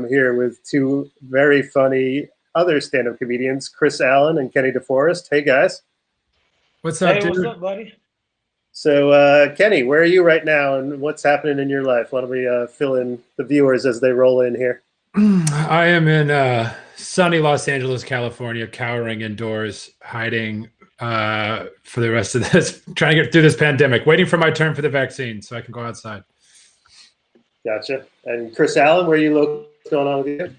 here with two very funny other stand-up comedians, Chris Allen and Kenny DeForest. Hey, guys. What's up, Hey, dude? what's up, buddy? So, Kenny, where are you right now, and what's happening in your life? Why don't we fill in the viewers as they roll in here? I am in sunny Los Angeles, California, cowering indoors, hiding for the rest of this, trying to get through this pandemic, waiting for my turn for the vaccine so I can go outside. Gotcha. And Chris Allen, where are you located? What's going on with you?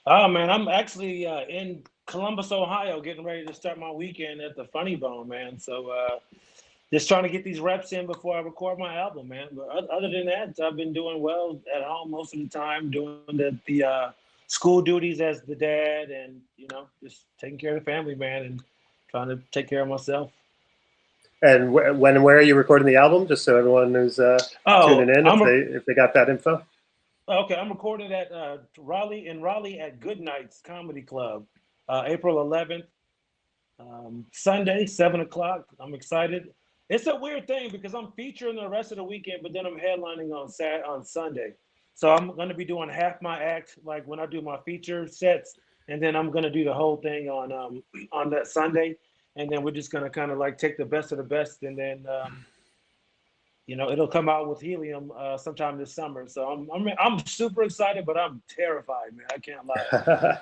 Oh man, I'm actually in Columbus, Ohio, getting ready to start my weekend at the Funny Bone, man. So just trying to get these reps in before I record my album, man. But other than that, I've been doing well at home most of the time, doing the school duties as the dad, and just taking care of the family, man, and trying to take care of myself. And when and where are you recording the album? Just so everyone who's tuning in, if they got that info. Okay, I'm recording at Raleigh at Good Nights Comedy Club, April 11th, Sunday, 7 o'clock. I'm excited. It's a weird thing because I'm featuring the rest of the weekend, but then I'm headlining on Sunday. So I'm going to be doing half my act, like when I do my feature sets, and then I'm going to do the whole thing on that Sunday. And then we're just going to kind of like take the best of the best, and then it'll come out with Helium sometime this summer. So I'm super excited, but I'm terrified, man. I can't lie.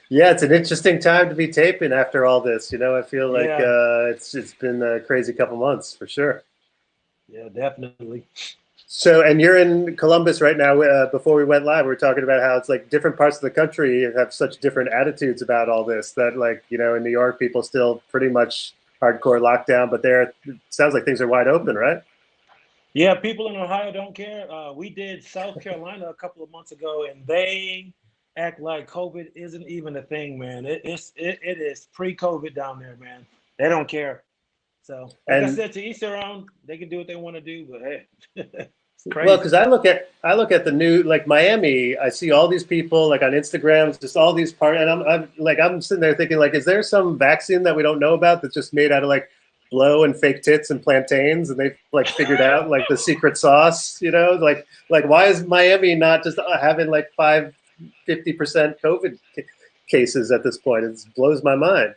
Yeah, it's an interesting time to be taping after all this. I feel like it's been a crazy couple months for sure. Yeah, definitely. So, and you're in Columbus right now. Before we went live, we were talking about how it's like different parts of the country have such different attitudes about all this. That like, in New York, people still pretty much hardcore lockdown, but there it sounds like things are wide open, right? Yeah, people in Ohio don't care. We did South Carolina a couple of months ago, and they act like COVID isn't even a thing, man. It is pre-COVID down there, man. They don't care. So, like I said, to each their own. They can do what they want to do, but hey, it's crazy. Well, because I look at the new, like Miami. I see all these people like on Instagram, just all these parties, and I'm sitting there thinking like, is there some vaccine that we don't know about that's just made out of like blow and fake tits and plantains, and they've like figured out like the secret sauce? Like why is Miami not just having like 50% COVID cases at this point? It blows my mind.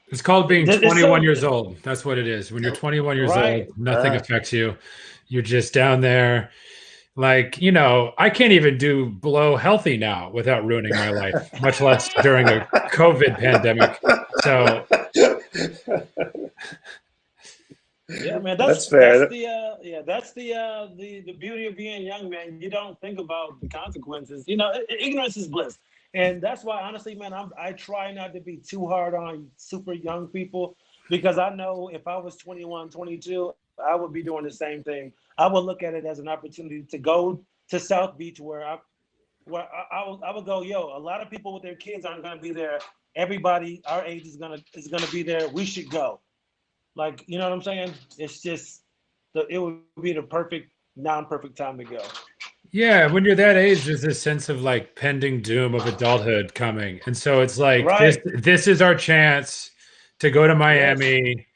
It's called being 21 years old. That's what it is. When you're 21 years old, nothing affects you. You're just down there. Like, I can't even do blow healthy now without ruining my life, much less during a COVID pandemic. So yeah, man, that's fair. That's the beauty of being young, man. You don't think about the consequences. Ignorance is bliss. And that's why, honestly, man, I try not to be too hard on super young people, because I know if I was 21, 22, I would be doing the same thing. I would look at it as an opportunity to go to South Beach where I would go, a lot of people with their kids aren't going to be there. Everybody our age is gonna be there. We should go. Like, you know what I'm saying? It's just it would be the non-perfect time to go. Yeah, when you're that age, there's this sense of like pending doom of adulthood coming. And so it's like, this is our chance to go to Miami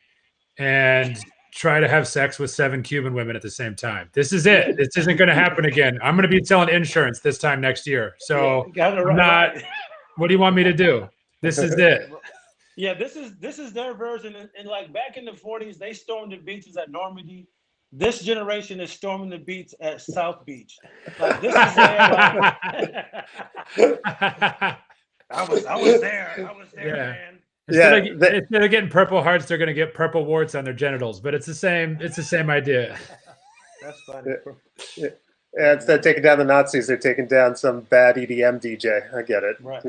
and try to have sex with 7 Cuban women at the same time. This is it. This isn't going to happen again. I'm going to be selling insurance this time next year. So what do you want me to do? This is it. Yeah, this is their version. And like back in the 40s, they stormed the beaches at Normandy. This generation is storming the beach at South Beach. Like, this is their, I was there, man. Instead of getting Purple Hearts, they're going to get purple warts on their genitals. But it's the same idea. That's funny. Yeah, instead of taking down the Nazis, they're taking down some bad EDM DJ. I get it. Right.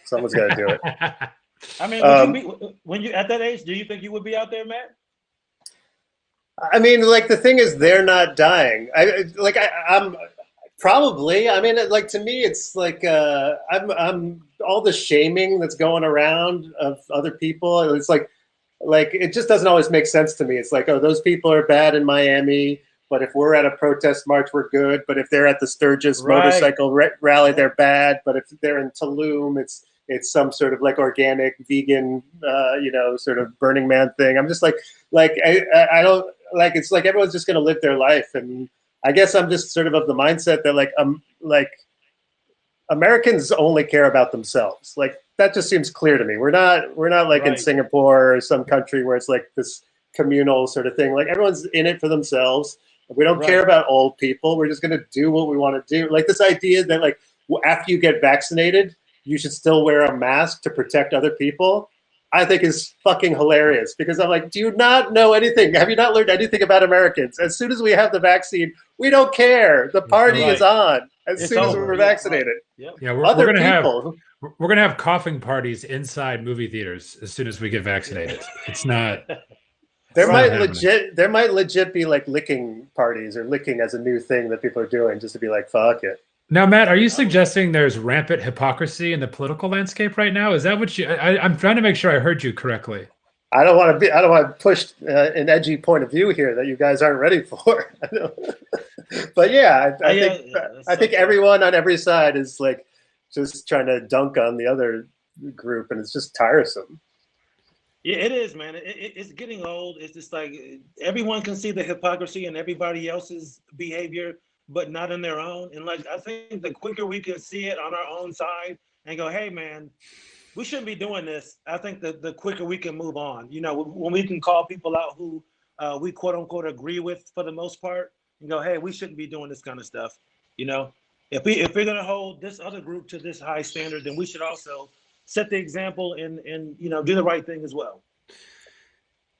Someone's got to do it. I mean, when you at that age, do you think you would be out there, Matt? I mean, like, the thing is, they're not dying. I'm probably. I mean, like, to me, it's like I'm all the shaming that's going around of other people. It's like it just doesn't always make sense to me. It's like, oh, those people are bad in Miami, but if we're at a protest march, we're good. But if they're at the Sturgis motorcycle rally, they're bad. But if they're in Tulum, it's some sort of like organic vegan, sort of Burning Man thing. I'm just like I don't like. It's like everyone's just going to live their life, and I guess I'm just sort of the mindset that Americans only care about themselves. Like that just seems clear to me. We're not like in Right. Singapore or some country where it's like this communal sort of thing. Like everyone's in it for themselves. We don't care Right. about old people. We're just going to do what we want to do. Like this idea that like after you get vaccinated, you should still wear a mask to protect other people, I think is fucking hilarious, because I'm like, do you not know anything? Have you not learned anything about Americans? As soon as we have the vaccine, we don't care. The party Right. is on as It's soon as over. we're Yeah, right. vaccinated. Yep. Yeah, we're Other gonna have people, we're gonna have coughing parties inside movie theaters as soon as we get vaccinated. It's not. there It's might not happening. legit be like licking parties or licking as a new thing that people are doing just to be like, fuck it. Now, Matt, are you suggesting there's rampant hypocrisy in the political landscape right now? Is that what you? I'm trying to make sure I heard you correctly. I don't want to push an edgy point of view here that you guys aren't ready for. But yeah, I think everyone on every side is like just trying to dunk on the other group, and it's just tiresome. Yeah, it is, man. It's getting old. It's just like everyone can see the hypocrisy in everybody else's behavior, but not in their own. And like I think the quicker we can see it on our own side and go, hey, man, we shouldn't be doing this. I think the quicker we can move on. You know, when we can call people out who we quote unquote agree with for the most part, and go, hey, we shouldn't be doing this kind of stuff. You know, if we're gonna hold this other group to this high standard, then we should also set the example and you know, do the right thing as well.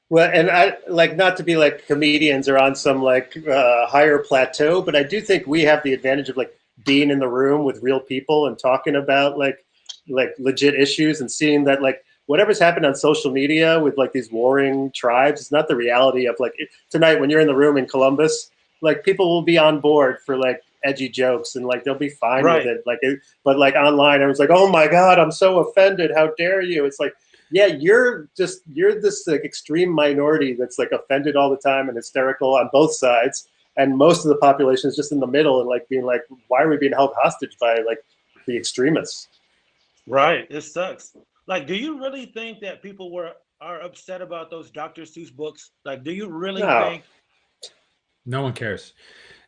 Well, and I like, not to be like comedians or on some like higher plateau, but I do think we have the advantage of like being in the room with real people and talking about like legit issues and seeing that like whatever's happened on social media with like these warring tribes is not the reality of like tonight when you're in the room in Columbus, like people will be on board for like edgy jokes and like they'll be fine Right. with it. Like, but like online, everyone's like, oh my God, I'm so offended. How dare you? It's like, yeah, you're this like extreme minority that's like offended all the time and hysterical on both sides. And most of the population is just in the middle and like being like, why are we being held hostage by like the extremists? Right. It sucks. Like, do you really think that people are upset about those Dr. Seuss books? Like, do you really No. think? No one cares,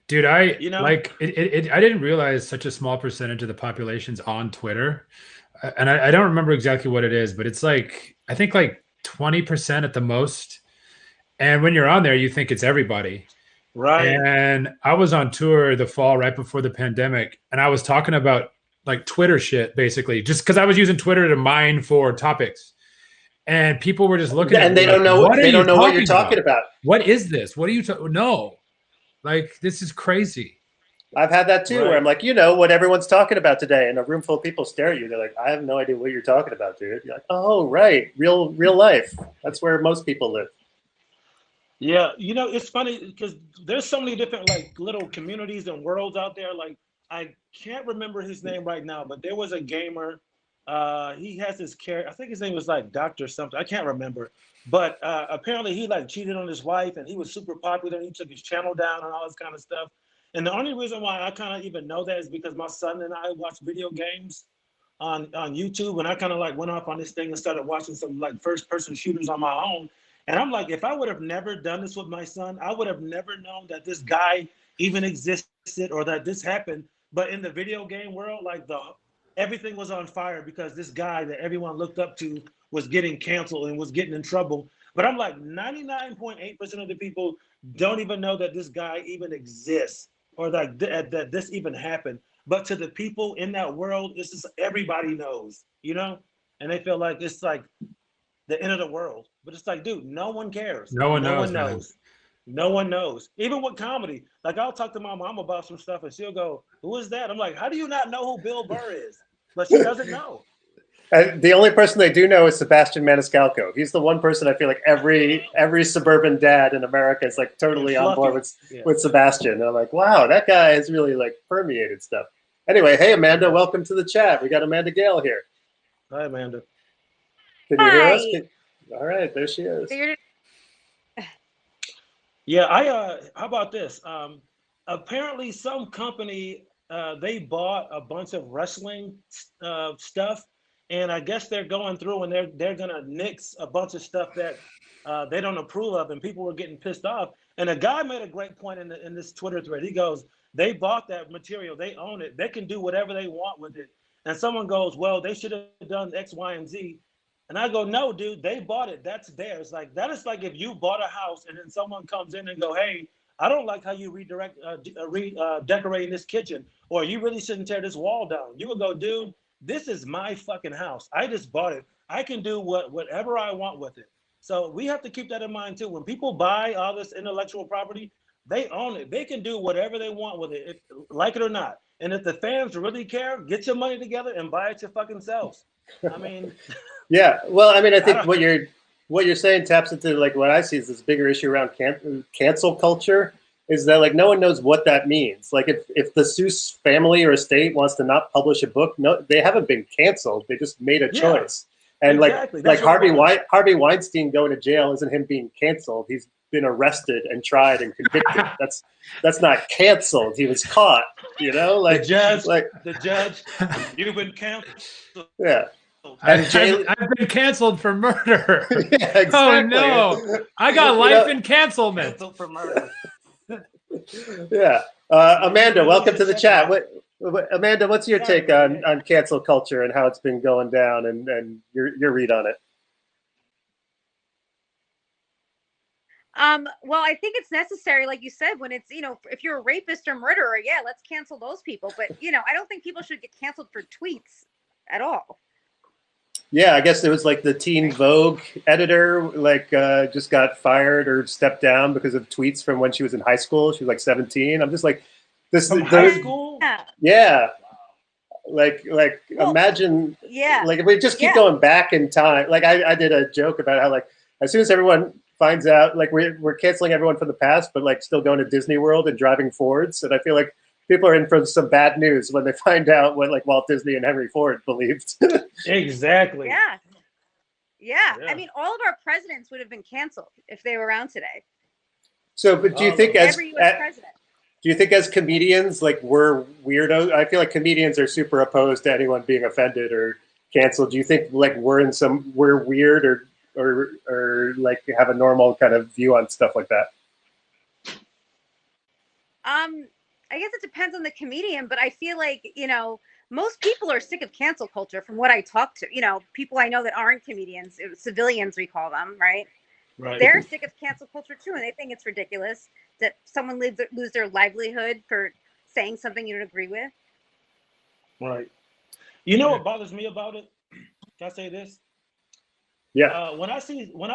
dude. I You know? like it. I didn't realize such a small percentage of the population's on Twitter, and I don't remember exactly what it is, but it's like I think like 20% at the most. And when you're on there, you think it's everybody. Right. And I was on tour the fall right before the pandemic, and I was talking about like Twitter shit, basically, just because I was using Twitter to mine for topics. And people were just looking at And me they don't like, know what they are don't you know what you're talking about. What is this? What are you talking? No, like this is crazy. I've had that too, Right. where I'm like, you know, what everyone's talking about today, and a room full of people stare at you. They're like, I have no idea what you're talking about, dude. You're like, oh, right, real life. That's where most people live. Yeah. You know, it's funny because there's so many different like little communities and worlds out there. Like, I can't remember his name right now, but there was a gamer. He has his character. I think his name was like Dr. something. I can't remember. But apparently he like cheated on his wife and he was super popular and he took his channel down and all this kind of stuff. And the only reason why I kind of even know that is because my son and I watch video games on YouTube, and I kind of like went off on this thing and started watching some like first person shooters on my own. And I'm like, if I would have never done this with my son, I would have never known that this guy even existed or that this happened. But in the video game world, like everything was on fire because this guy that everyone looked up to was getting canceled and was getting in trouble. But I'm like 99.8% of the people don't even know that this guy even exists or that this even happened. But to the people in that world, it's just everybody knows, you know? And they feel like it's like the end of the world. But it's like, dude, no one cares. No one No knows, one man. knows. No one knows. Even with comedy, like I'll talk to my mom about some stuff and she'll go, who is that? I'm like, how do you not know who Bill Burr is? But she doesn't know. The only person they do know is Sebastian Maniscalco. He's the one person I feel like every suburban dad in America is like totally on board with Sebastian. And I'm like, wow, that guy has really like permeated stuff. Anyway, hey Amanda, welcome to the chat. We got Amanda Gale here. Hi, Amanda. Can you hear us? All right, there she is. Yeah, how about this? Apparently some company, they bought a bunch of wrestling stuff, and I guess they're going through and they're gonna nix a bunch of stuff that they don't approve of, and people were getting pissed off. And a guy made a great point in this Twitter thread. He goes, They bought that material. They own it. They can do whatever they want with it. And someone goes, well, they should have done X, Y, and Z. And I go, no, dude, they bought it. That's theirs. Like, that is like if you bought a house and then someone comes in and go, hey, I don't like how you decorating this kitchen, or you really shouldn't tear this wall down. You would go, dude, this is my fucking house. I just bought it. I can do whatever I want with it. So we have to keep that in mind too. When people buy all this intellectual property, they own it. They can do whatever they want with it, like it or not. And if the fans really care, get your money together and buy it your fucking selves. I mean, yeah. Well, I mean, I think what you're saying taps into like what I see is this bigger issue around cancel culture. Is that like no one knows what that means? Like if the Seuss family or estate wants to not publish a book, no, they haven't been canceled. They just made a choice. And exactly. like Harvey Weinstein going to jail isn't him being canceled. He's been arrested and tried and convicted. That's not canceled. He was caught. You know, like the judge, you've been canceled. Yeah. I've been canceled for murder. Yeah, exactly. Oh no! I got life in cancelment. Canceled for murder. Yeah. Amanda, welcome to the chat. Amanda, what's your take on cancel culture and how it's been going down and your read on it? Well, I think it's necessary, like you said, when it's, if you're a rapist or murderer, yeah, let's cancel those people. But, I don't think people should get canceled for tweets at all. Yeah, I guess it was like the Teen Vogue editor, just got fired or stepped down because of tweets from when she was in high school. She was like 17. I'm just like, high school? Yeah. Like imagine, like if we just keep going back in time. Like I did a joke about how like as soon as everyone finds out, like we're canceling everyone from the past, but like still going to Disney World and driving Fords, and I feel like people are in for some bad news when they find out what like Walt Disney and Henry Ford believed. Exactly. Yeah. I mean, all of our presidents would have been canceled if they were around today. So, but do you think every U.S. president? Do you think as comedians, like we're weirdos? I feel like comedians are super opposed to anyone being offended or canceled. Do you think like we're weird or like have a normal kind of view on stuff like that? I guess it depends on the comedian, but I feel like, most people are sick of cancel culture from what I talk to, people I know that aren't comedians, civilians, we call them, right? Right. They're sick of cancel culture too. And they think it's ridiculous that someone lose their livelihood for saying something you don't agree with. Right. You know what bothers me about it? Can I say this? Yeah. When I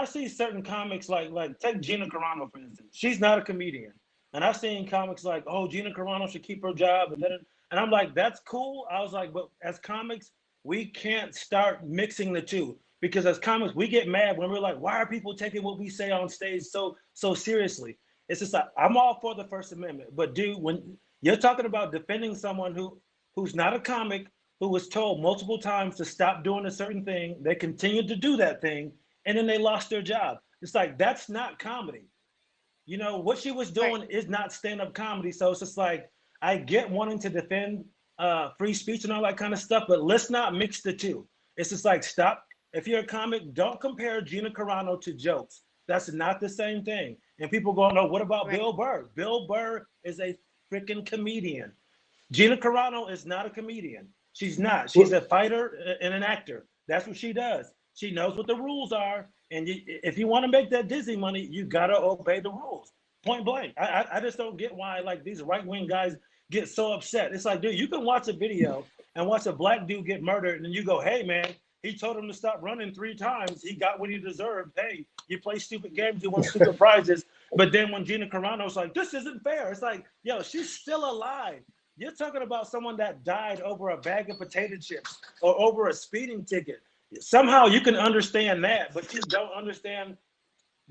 see certain comics like take Gina Carano, for instance, she's not a comedian. And I've seen comics like, oh, Gina Carano should keep her job. And I'm like, that's cool. I was like, but as comics, we can't start mixing the two. Because as comics, we get mad when we're like, why are people taking what we say on stage so seriously? It's just like, I'm all for the First Amendment. But dude, when you're talking about defending someone who's not a comic, who was told multiple times to stop doing a certain thing, they continued to do that thing, and then they lost their job. It's like, that's not comedy. What she was doing is not stand-up comedy. So it's just like, I get wanting to defend free speech and all that kind of stuff, but let's not mix the two. It's just like, stop. If you're a comic, don't compare Gina Carano to jokes. That's not the same thing. And people go, no, what about Bill Burr? Bill Burr is a freaking comedian. Gina Carano is not a comedian. She's not. She's a fighter and an actor. That's what she does. She knows what the rules are. And if you want to make that Disney money, you got to obey the rules. Point blank. I just don't get why like these right-wing guys get so upset. It's like, dude, you can watch a video and watch a black dude get murdered and you go, hey, man, he told him to stop running 3 times. He got what he deserved. Hey, you play stupid games, you win stupid prizes. But then when Gina Carano's like, this isn't fair. It's like, yo, she's still alive. You're talking about someone that died over a bag of potato chips or over a speeding ticket. Somehow you can understand that, but you don't understand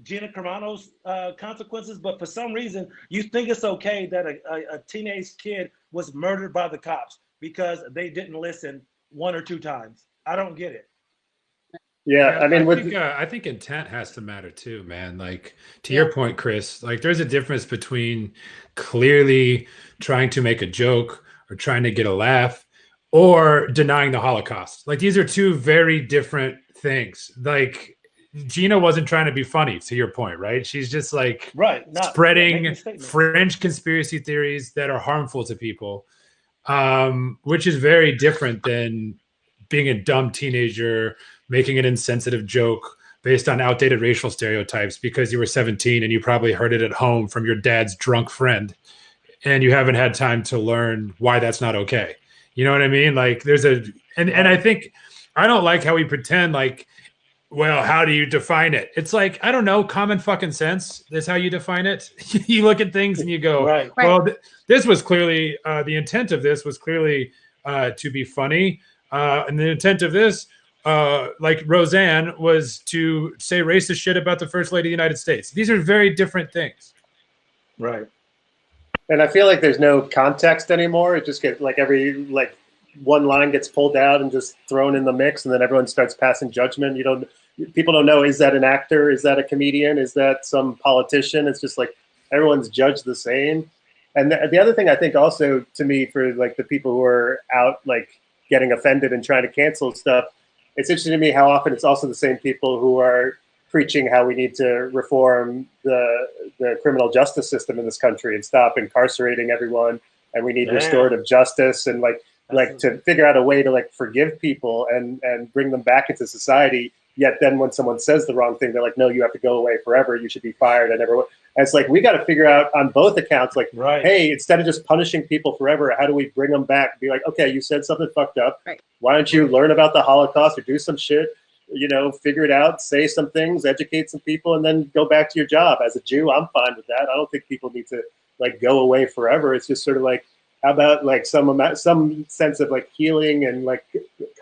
Gina Carano's consequences. But for some reason, you think it's okay that a teenage kid was murdered by the cops because they didn't listen 1 or 2 times. I don't get it. Yeah, I mean, I think intent has to matter too, man. Like to your point, Chris, like there's a difference between clearly trying to make a joke or trying to get a laugh or denying the Holocaust. Like these are 2 very different things. Like Gina wasn't trying to be funny, to your point, right? She's just like making spreading a statement. fringe conspiracy theories that are harmful to people, which is very different than being a dumb teenager making an insensitive joke based on outdated racial stereotypes because you were 17 and you probably heard it at home from your dad's drunk friend and you haven't had time to learn why that's not okay. You know what I mean? Like there's and I think I don't like how we pretend like, well, how do you define it? It's like, I don't know, common fucking sense. That's how you define it. You look at things and you go, well, this was clearly, the intent of this was clearly to be funny. And the intent of this, like Roseanne, was to say racist shit about the First Lady of the United States. These are very different things. Right. And I feel like there's no context anymore. It just gets like one line gets pulled out and just thrown in the mix, and then everyone starts passing judgment. People don't know, is that an actor? Is that a comedian? Is that some politician? It's just like everyone's judged the same. And the other thing I think also to me, for like the people who are out like getting offended and trying to cancel stuff, it's interesting to me how often it's also the same people who are preaching how we need to reform the criminal justice system in this country and stop incarcerating everyone, and we need restorative justice and like to figure out a way to like forgive people and bring them back into society. Yet then when someone says the wrong thing, they're like, no, you have to go away forever. You should be fired. And it's like, we got to figure out on both accounts, like, hey, instead of just punishing people forever, how do we bring them back? Be like, okay, you said something fucked up. Right. Why don't you learn about the Holocaust or do some shit, figure it out, say some things, educate some people, and then go back to your job. As a Jew, I'm fine with that. I don't think people need to like go away forever. It's just sort of like, how about like some sense of like healing and like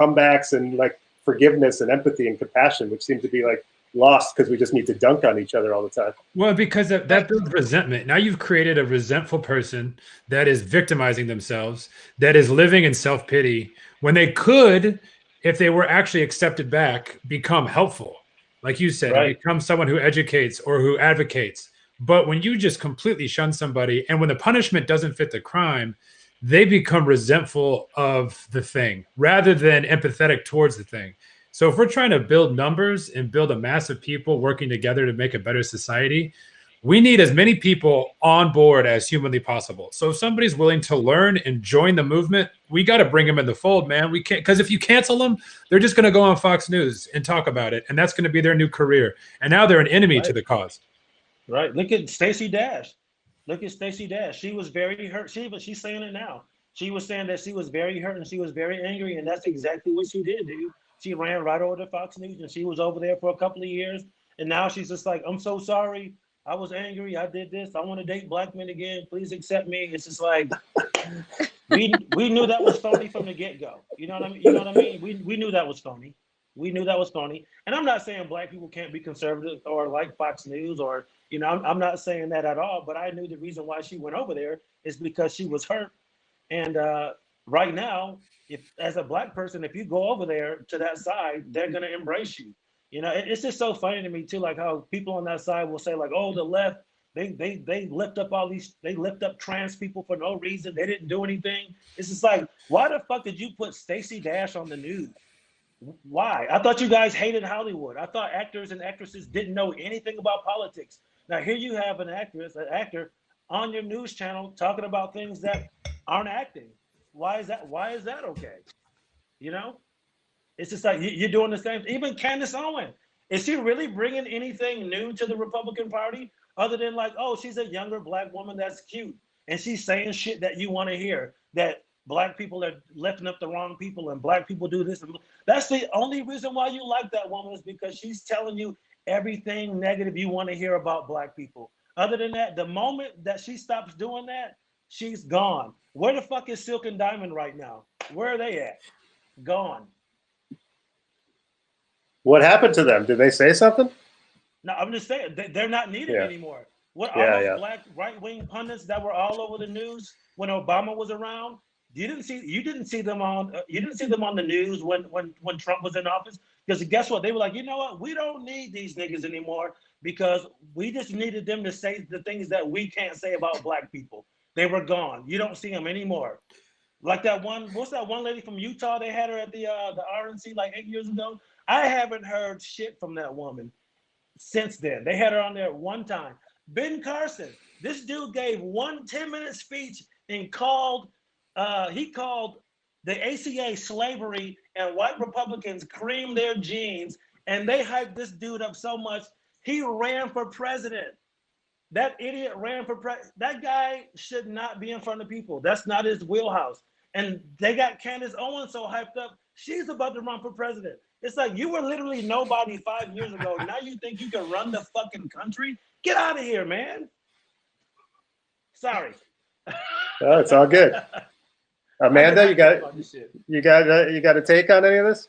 comebacks and like forgiveness and empathy and compassion, which seem to be like lost because we just need to dunk on each other all the time. Well, because that builds resentment. Now you've created a resentful person that is victimizing themselves, that is living in self-pity, when they could, if they were actually accepted back, become helpful. Like you said, become someone who educates or who advocates. But when you just completely shun somebody and when the punishment doesn't fit the crime, they become resentful of the thing rather than empathetic towards the thing. So if we're trying to build numbers and build a mass of people working together to make a better society, we need as many people on board as humanly possible. So if somebody's willing to learn and join the movement, we got to bring them in the fold, man. We can't, because if you cancel them, they're just going to go on Fox News and talk about it. And that's going to be their new career. And now they're an enemy to the cause. Right. Look at Stacey Dash. She was very hurt. She's saying it now. She was saying that she was very hurt and she was very angry. And that's exactly what she did, dude. She ran right over to Fox News and she was over there for a couple of years. And now she's just like, I'm so sorry. I was angry. I did this. I want to date black men again. Please accept me. It's just like, we knew that was phony from the get-go. You know what I mean? We knew that was phony. And I'm not saying black people can't be conservative or like Fox News or, I'm not saying that at all, but I knew the reason why she went over there is because she was hurt. And right now, if as a black person, if you go over there to that side, they're going to embrace you. It's just so funny to me too, like how people on that side will say like, oh, the left, they lift up they lift up trans people for no reason. They didn't do anything. It's just like, why the fuck did you put Stacey Dash on the news? Why? I thought you guys hated Hollywood. I thought actors and actresses didn't know anything about politics. Now here you have an actor on your news channel talking about things that aren't acting. Why is that okay? It's just like you're doing the same. Even Candace Owens, is she really bringing anything new to the Republican Party other than like, oh, she's a younger black woman that's cute and she's saying shit that you want to hear, that black people are lifting up the wrong people and black people do this. That's the only reason why you like that woman, is because she's telling you everything negative you want to hear about black people. Other than that, the moment that she stops doing that, she's gone. Where the fuck is Silk and Diamond right now? Where are they at? Gone. What happened to them? Did they say something? No, I'm just saying they're not needed anymore. What all those black right-wing pundits that were all over the news when Obama was around? You didn't see them on the news when Trump was in office, because guess what? They were like, you know what? We don't need these niggas anymore because we just needed them to say the things that we can't say about black people. They were gone. You don't see them anymore. Like what's that one lady from Utah? They had her at the RNC like 8 years ago. I haven't heard shit from that woman since then. They had her on there one time. Ben Carson, this dude gave one 10-minute speech and called he called the ACA slavery, and white Republicans creamed their jeans, and they hyped this dude up so much he ran for president. That idiot ran for president. That guy should not be in front of people. That's not his wheelhouse. And they got Candace Owens so hyped up, she's about to run for president. It's like, you were literally nobody 5 years ago. Now you think you can run the fucking country? Get out of here, man. Sorry. Oh, it's all good. Amanda, you got a take on any of this?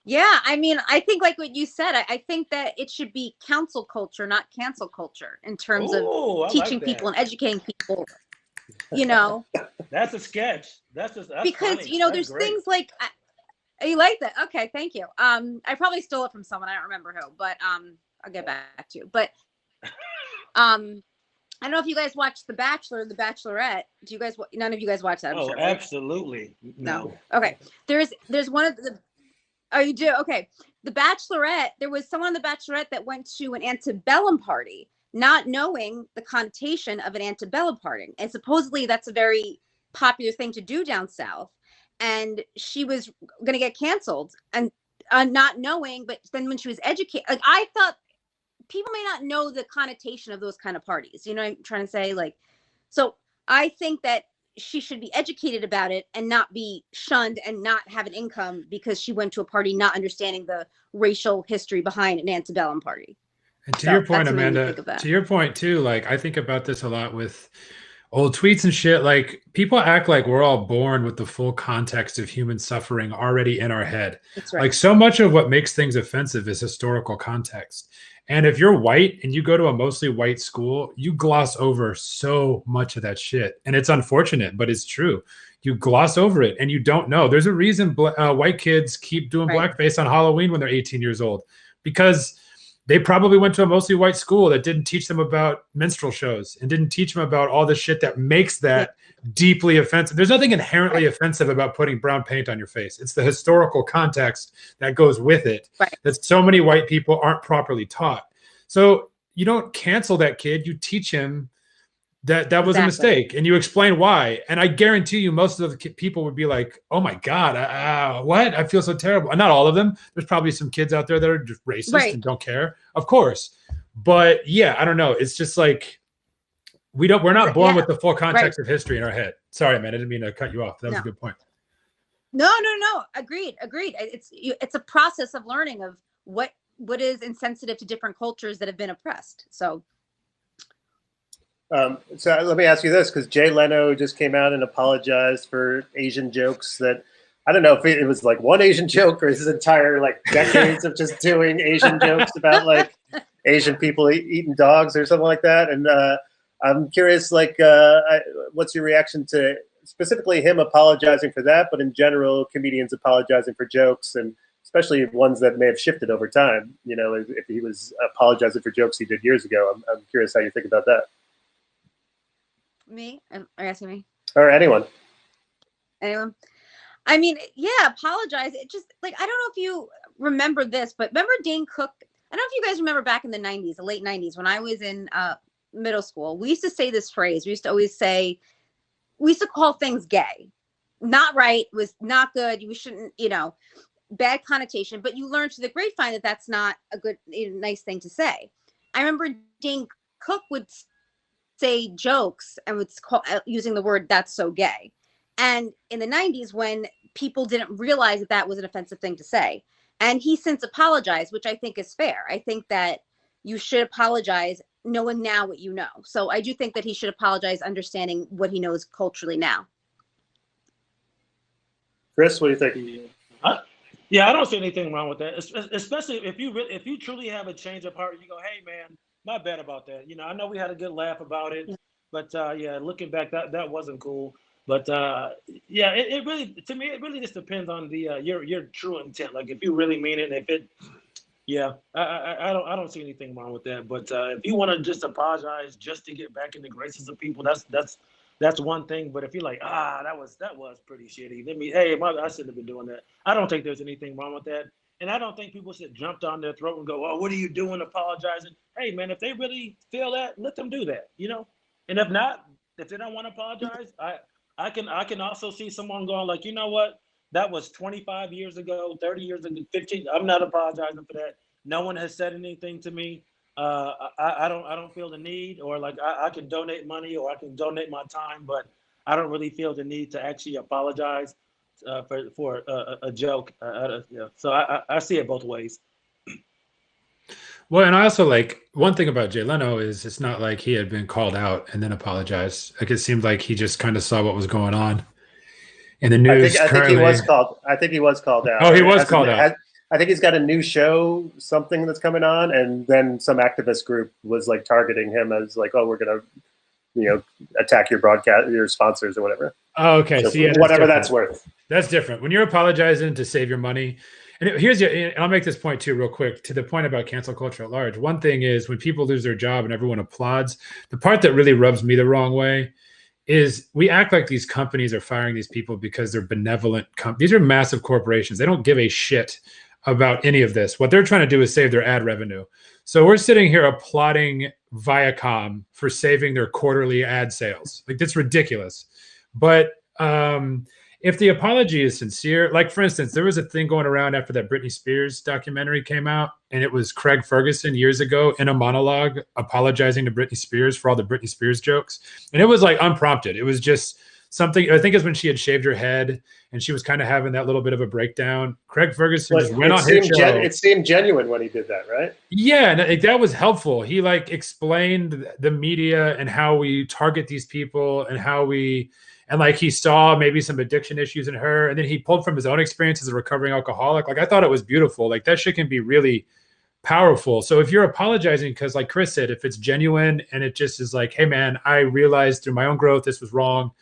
Yeah, I mean, I think like what you said, I think that it should be council culture, not cancel culture, in terms of teaching people and educating people. You know, that's a sketch. That's because funny. You know, that's there's great. things like you like that. Okay, thank you. I probably stole it from someone. I don't remember who, but I'll get back to you. But I don't know if you guys watched The Bachelor, The Bachelorette. Do you guys? None of you guys watch that? I'm oh, sure, right? Absolutely. No. Okay. There's one of the. Oh, you do? Okay. The Bachelorette. There was someone on The Bachelorette that went to an antebellum party, not knowing the connotation of an antebellum party, and supposedly that's a very popular thing to do down south. And she was going to get canceled, and not knowing. But then when she was educated, like I thought. People may not know the connotation of those kind of parties. You know what I'm trying to say? Like, so I think that she should be educated about it and not be shunned and not have an income because she went to a party not understanding the racial history behind an antebellum party. And to your point, Amanda, to your point too, like I think about this a lot with old tweets and shit. Like people act like we're all born with the full context of human suffering already in our head. That's right. Like so much of what makes things offensive is historical context. And if you're white and you go to a mostly white school, you gloss over so much of that shit. And it's unfortunate, but it's true. You gloss over it and you don't know. There's a reason white kids keep doing blackface on Halloween when they're 18 years old, because they probably went to a mostly white school that didn't teach them about minstrel shows and didn't teach them about all the shit that makes that deeply offensive. There's nothing inherently offensive about putting brown paint on your face. It's the historical context that goes with it that so many white people aren't properly taught. So you don't cancel that kid. You teach him that was a mistake, and you explain why. And I guarantee you most of the people would be like, oh my God, what? I feel so terrible. Not all of them. There's probably some kids out there that are just racist and don't care, of course. But yeah, I don't know. It's just like, we're not born with the full context of history in our head. Sorry, man. I didn't mean to cut you off. That was a good point. No. Agreed. It's a process of learning of what is insensitive to different cultures that have been oppressed. So let me ask you this, because Jay Leno just came out and apologized for Asian jokes that, I don't know if it was like one Asian joke or his entire like decades of just doing Asian jokes about like Asian people eating dogs or something like that. And I'm curious, like, what's your reaction to specifically him apologizing for that, but in general, comedians apologizing for jokes, and especially ones that may have shifted over time? You know, if he was apologizing for jokes he did years ago, I'm curious how you think about that. Me? Are you asking me? Or anyone. Anyone? I mean, yeah, apologize. It just like, I don't know if you remember this, but remember Dane Cook? I don't know if you guys remember back in the 90s, the late 90s, when I was in middle school, we used to say this phrase. We used to always say, we used to call things gay. Not right, was not good. You shouldn't, bad connotation, but you learn to the grapevine that that's not a good, nice thing to say. I remember Dane Cook would say jokes and would call using the word "that's so gay," and in the 90s when people didn't realize that was an offensive thing to say, and he since apologized, which I think is fair. I think that you should apologize knowing now what you know. So I do think that he should apologize understanding what he knows culturally now. Chris, what do you think? Yeah, I don't see anything wrong with that, especially if you truly have a change of heart. You go, hey man, my bad about that. I know we had a good laugh about it, but yeah, looking back, that wasn't cool. But yeah, it really, to me, it really just depends on the your true intent. Like if you really mean it, and if it, yeah, I don't see anything wrong with that. But if you want to just apologize just to get back in the graces of people, that's one thing. But if you're like, that was pretty shitty, I shouldn't have been doing that. I don't think there's anything wrong with that. And I don't think people should jump down their throat and go, "Oh, what are you doing apologizing?" Hey, man, if they really feel that, let them do that, you know. And if not, if they don't want to apologize, I can also see someone going like, you know what, that was 25 years ago, 30 years ago, 15. I'm not apologizing for that. No one has said anything to me. I don't feel the need, or like I can donate money or I can donate my time, but I don't really feel the need to actually apologize for a joke. Yeah. So I see it both ways. Well, and I also like one thing about Jay Leno is it's not like he had been called out and then apologized. Like it seemed like he just kind of saw what was going on in the news. I think he was called. I think he was called out. Oh, he was called out. I think he's got a new show, something that's coming on, and then some activist group was like targeting him as like, oh, we're gonna, attack your broadcast, your sponsors or whatever. Oh, okay. So whatever that's worth. That's different. When you're apologizing to save your money, and I'll make this point too, real quick, to the point about cancel culture at large. One thing is when people lose their job and everyone applauds, the part that really rubs me the wrong way is we act like these companies are firing these people because they're benevolent. These are massive corporations. They don't give a shit about any of this. What they're trying to do is save their ad revenue. So we're sitting here applauding Viacom for saving their quarterly ad sales. Like that's ridiculous. But if the apology is sincere, like for instance, there was a thing going around after that Britney Spears documentary came out, and it was Craig Ferguson years ago in a monologue apologizing to Britney Spears for all the Britney Spears jokes. And it was like unprompted. It was just something, I think it's when she had shaved her head and she was kind of having that little bit of a breakdown. Craig Ferguson just went on his show. It seemed genuine when he did that, right? Yeah, and that was helpful. He like explained the media and how we target these people and how we, and like he saw maybe some addiction issues in her, and then he pulled from his own experience as a recovering alcoholic. Like I thought it was beautiful. Like that shit can be really powerful. So if you're apologizing because like Chris said, if it's genuine and it just is like, hey man, I realized through my own growth this was wrong,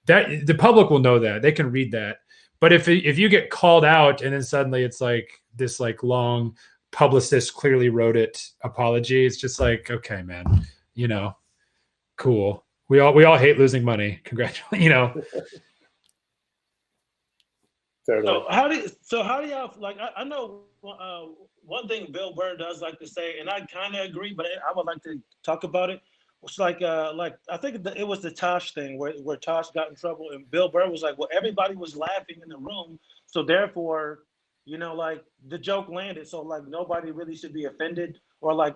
that the public will know that. They can read that. But if you get called out and then suddenly it's like this like long publicist clearly wrote it apology, it's just like, okay, man, cool. We all hate losing money. Congratulations, So how do y'all like? I know one thing Bill Burr does like to say, and I kind of agree, but I would like to talk about it. It's like I think it was the Tosh thing where Tosh got in trouble, and Bill Burr was like, well, everybody was laughing in the room, so therefore, like the joke landed, so like nobody really should be offended, or like,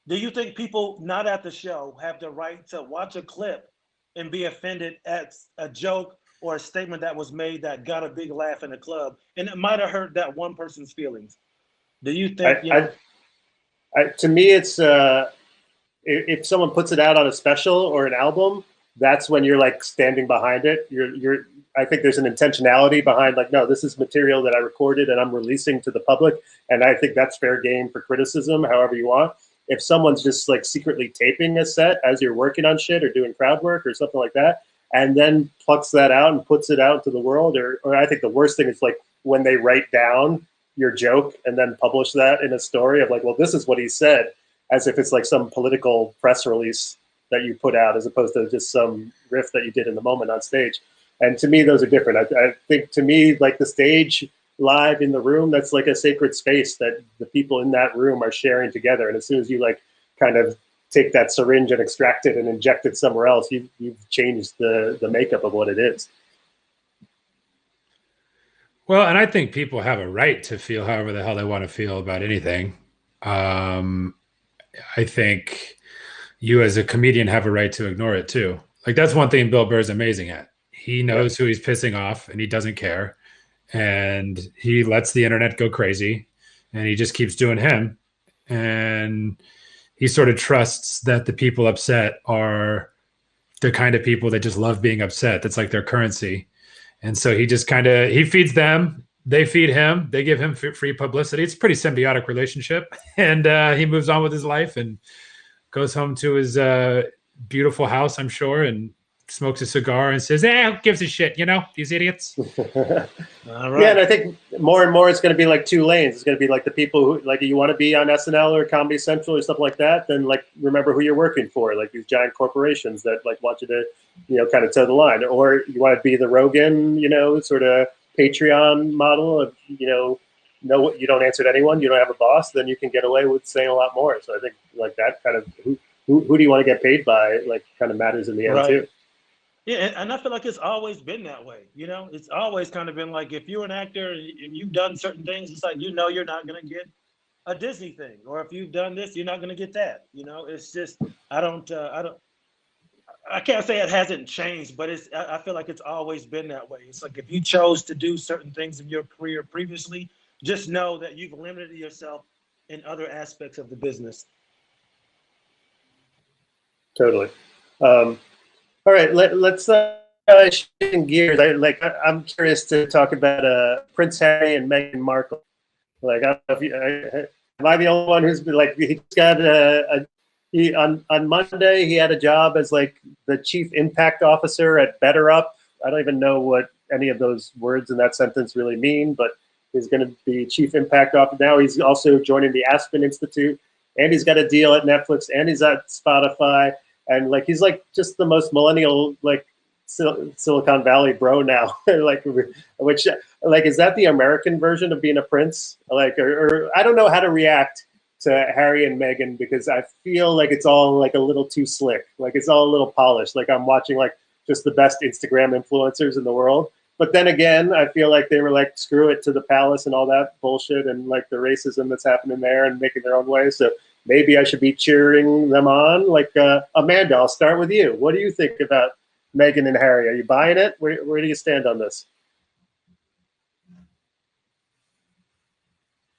do you think people not at the show have the right to watch a clip and be offended at a joke or a statement that was made that got a big laugh in the club, and it might have hurt that one person's feelings? Do you think? To me, it's if someone puts it out on a special or an album, that's when you're like standing behind it. I think there's an intentionality behind like, no, this is material that I recorded and I'm releasing to the public, and I think that's fair game for criticism, however you want. If someone's just like secretly taping a set as you're working on shit or doing crowd work or something like that, and then plucks that out and puts it out into the world, or I think the worst thing is like when they write down your joke and then publish that in a story of like, well, this is what he said, as if it's like some political press release that you put out as opposed to just some riff that you did in the moment on stage. And to me, those are different. I think to me, like the stage live in the room, that's like a sacred space that the people in that room are sharing together. And as soon as you like kind of take that syringe and extract it and inject it somewhere else, you've changed the makeup of what it is. Well, and I think people have a right to feel however the hell they want to feel about anything. I think you as a comedian have a right to ignore it too. Like that's one thing Bill Burr's amazing at. He knows who he's pissing off and he doesn't care. And he lets the internet go crazy and he just keeps doing him. And he sort of trusts that the people upset are the kind of people that just love being upset. That's like their currency. And so he just he feeds them. They feed him. They give him free publicity. It's a pretty symbiotic relationship. And he moves on with his life and goes home to his beautiful house, I'm sure, and smokes a cigar and says, who gives a shit, these idiots. All right. Yeah, and I think more and more it's going to be like two lanes. It's going to be like the people who, like, you want to be on SNL or Comedy Central or stuff like that, then like remember who you're working for, like these giant corporations that like want you to, kind of toe the line. Or you want to be the Rogan, sort of Patreon model of, you don't answer to anyone, you don't have a boss, then you can get away with saying a lot more. So I think like that kind of who do you want to get paid by, like kind of matters in the end too. Yeah, and I feel like it's always been that way. You know, it's always kind of been like if you're an actor and you've done certain things, it's like you're not gonna get a Disney thing, or if you've done this, you're not gonna get that. You know, it's just I can't say it hasn't changed, but I feel like it's always been that way. It's like if you chose to do certain things in your career previously, just know that you've limited yourself in other aspects of the business. Totally. All right, let's shift gears. I'm curious to talk about Prince Harry and Meghan Markle. Like, I don't know if am I the only one who's been like, he's got on Monday he had a job as like the chief impact officer at BetterUp. I don't even know what any of those words in that sentence really mean, but he's going to be chief impact officer. Now he's also joining the Aspen Institute, and he's got a deal at Netflix, and he's at Spotify. And like he's like just the most millennial like Silicon Valley bro now. Like, which like is that the American version of being a prince? Like, or I don't know how to react to Harry and Meghan because I feel like it's all like a little too slick. Like it's all a little polished. Like I'm watching like just the best Instagram influencers in the world. But then again, I feel like they were like screw it to the palace and all that bullshit and like the racism that's happening there and making their own way. So maybe I should be cheering them on. Like, Amanda, I'll start with you. What do you think about Meghan and Harry? Are you buying it? Where do you stand on this?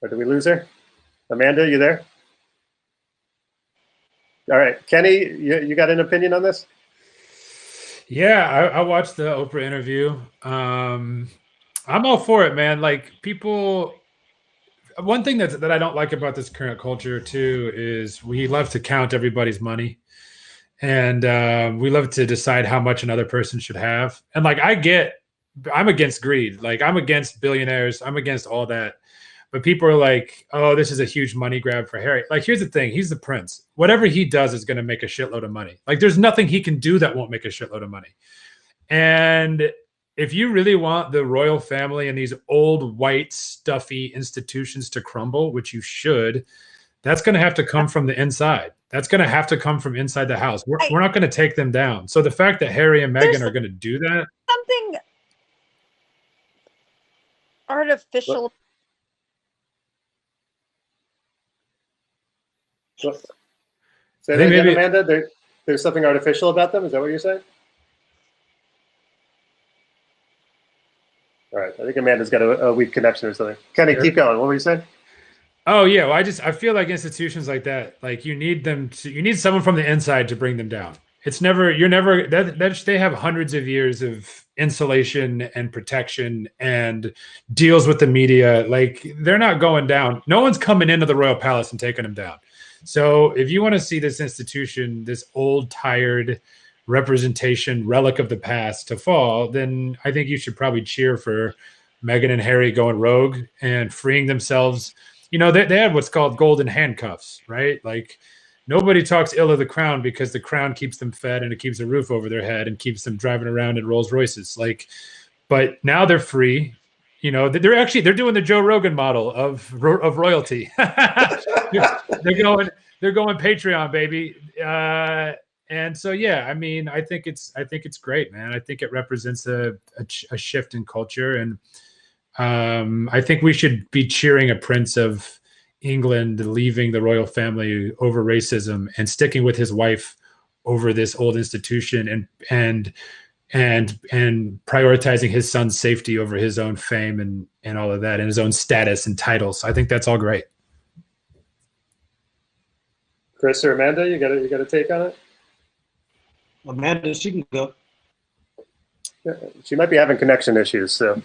Or did we lose her? Amanda, you there? All right. Kenny, you got an opinion on this? Yeah, I watched the Oprah interview. I'm all for it, man. Like people... One thing that I don't like about this current culture too is we love to count everybody's money, and we love to decide how much another person should have. And like I'm against greed. Like I'm against billionaires. I'm against all that. But people are like, "Oh, this is a huge money grab for Harry." Like here's the thing: he's the prince. Whatever he does is going to make a shitload of money. Like there's nothing he can do that won't make a shitload of money. And if you really want the royal family and these old white stuffy institutions to crumble, which you should, that's going to have to come from the inside. That's going to have to come from inside the house. We're not going to take them down. So the fact that Harry and Meghan are going to do that, something artificial. Say that again, Amanda. There's something artificial about them. Is that what you're saying? All right, I think Amanda's got a weak connection or something. Kenny, keep going. What were you saying? Oh yeah, well, I feel like institutions like that, like you need someone from the inside to bring them down. It's never they have hundreds of years of insulation and protection and deals with the media. Like they're not going down. No one's coming into the royal palace and taking them down. So if you want to see this institution, this old, tired representation, relic of the past to fall, then I think you should probably cheer for Meghan and Harry going rogue and freeing themselves. You know, they have what's called golden handcuffs, right? Like nobody talks ill of the crown because the crown keeps them fed and it keeps a roof over their head and keeps them driving around in Rolls Royces. Like, but now they're free. You know, they're doing the Joe Rogan model of royalty. they're going Patreon, baby. And so, yeah, I mean, I think it's great, man. I think it represents a shift in culture. And I think we should be cheering a prince of England leaving the royal family over racism and sticking with his wife over this old institution and prioritizing his son's safety over his own fame and all of that and his own status and titles. I think that's all great. Chris or Amanda, you got a take on it? Amanda, she can go. Yeah, she might be having connection issues, so.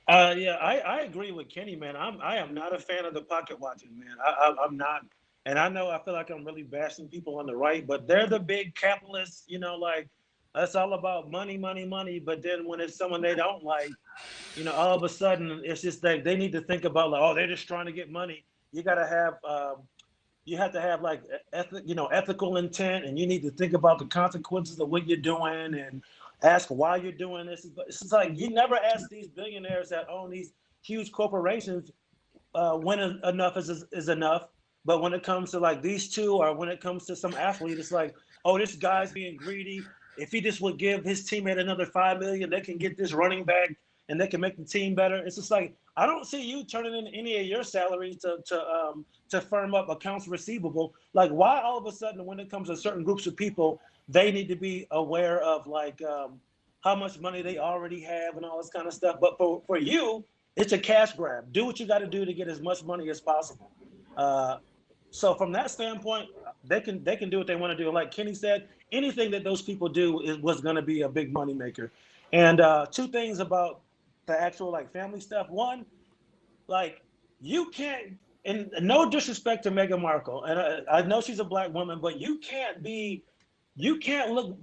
Yeah, I agree with Kenny, man. I am not a fan of the pocket watching, man. I'm not, and I know I feel like I'm really bashing people on the right, but they're the big capitalists, you know, like that's all about money, money, money. But then when it's someone they don't like, you know, all of a sudden it's just like they need to think about like, oh, they're just trying to get money. You gotta have you have to have like ethical intent, and you need to think about the consequences of what you're doing and ask why you're doing this. But it's like you never ask these billionaires that own these huge corporations, when enough is enough. But when it comes to like these two, or when it comes to some athlete, it's like, oh, this guy's being greedy. If he just would give his teammate another $5 million, they can get this running back and they can make the team better. It's just like, I don't see you turning in any of your salary to firm up accounts receivable. Like, why all of a sudden, when it comes to certain groups of people, they need to be aware of like how much money they already have and all this kind of stuff. But for you, it's a cash grab. Do what you got to do to get as much money as possible. So from that standpoint, they can do what they want to do. Like Kenny said, anything that those people do was going to be a big money maker. And two things about the actual like family stuff. One, like you can't, and no disrespect to Meghan Markle, and I know she's a black woman, but you can't look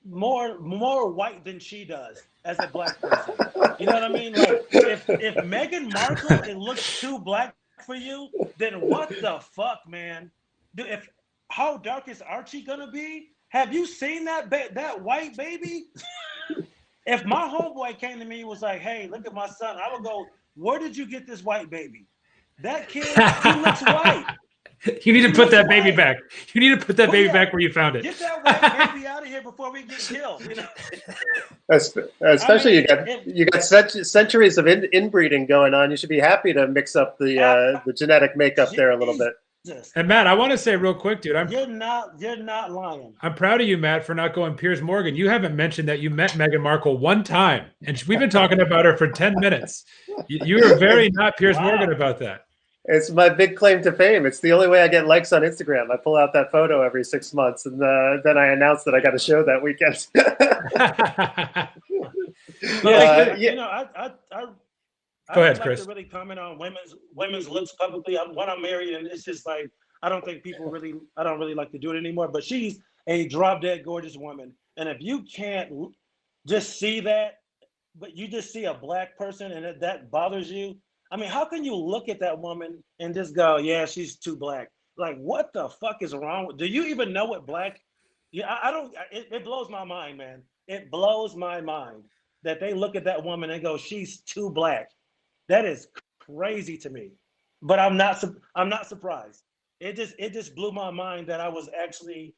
more white than she does as a black person. You know what I mean? Like if Meghan Markle it looks too black for you, then what the fuck, man? How dark is Archie gonna be? Have you seen that white baby? If my homeboy came to me and was like, "Hey, look at my son," I would go, "Where did you get this white baby? That kid, he looks white." You need to put that baby back. You need to put that baby back where you found it. Get that white baby out of here before we get killed. You know? Especially you got centuries of inbreeding going on. You should be happy to mix up the genetic makeup there a little bit. And Matt, I want to say real quick, dude, you're not lying. I'm proud of you, Matt, for not going Piers Morgan. You haven't mentioned that you met Meghan Markle one time, and we've been talking about her for 10 minutes. You are very not Piers Morgan about that. It's my big claim to fame. It's the only way I get likes on Instagram. I pull out that photo every 6 months, and then I announce that I got a show that weekend. You know, I Go ahead, like Chris. to really comment on women's looks publicly. I'm married, and it's just like I don't really like to do it anymore. But she's a drop dead gorgeous woman, and if you can't just see that, but you just see a black person and that bothers you, I mean, how can you look at that woman and just go, "Yeah, she's too black"? Like, what the fuck is wrong with? Do you even know what black? Yeah, I don't. It blows my mind, man. It blows my mind that they look at that woman and go, "She's too black." That is crazy to me, but I'm not surprised. It just blew my mind that I was actually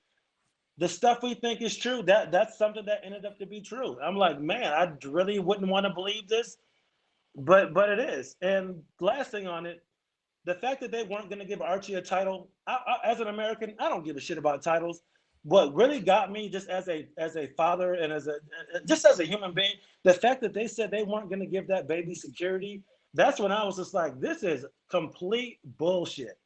the stuff we think is true. That's something that ended up to be true. I'm like, man, I really wouldn't want to believe this, but it is. And last thing on it, the fact that they weren't going to give Archie a title, as an American, I don't give a shit about titles. What really got me, just as a father and as a human being, the fact that they said they weren't going to give that baby security. That's when I was just like, this is complete bullshit.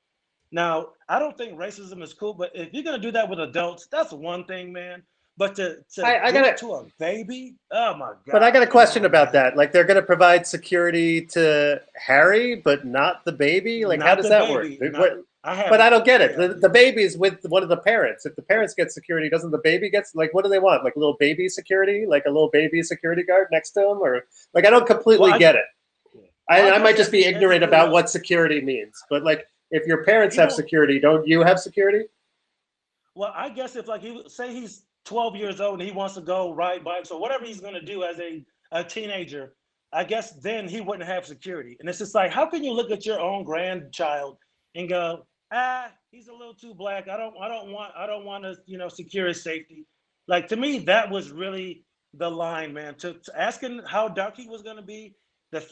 Now, I don't think racism is cool, but if you're going to do that with adults, that's one thing, man. But to a baby, oh my God. But I got a question about that. Like, they're going to provide security to Harry, but not the baby? Like, how does that work? But I don't get it. The baby's with one of the parents. If the parents get security, doesn't the baby get, like, what do they want? Like a little baby security? Like a little baby security guard next to him? Or, like, I don't completely get it. I might just be ignorant about what security means. But, like, if your parents have security, don't you have security? Well, I guess if, like, say he's 12 years old and he wants to go ride bikes or whatever he's going to do as a teenager, I guess then he wouldn't have security. And it's just like, how can you look at your own grandchild and go, he's a little too black. I don't want to, secure his safety. Like, to me, that was really the line, man. To asking how dark he was going to be,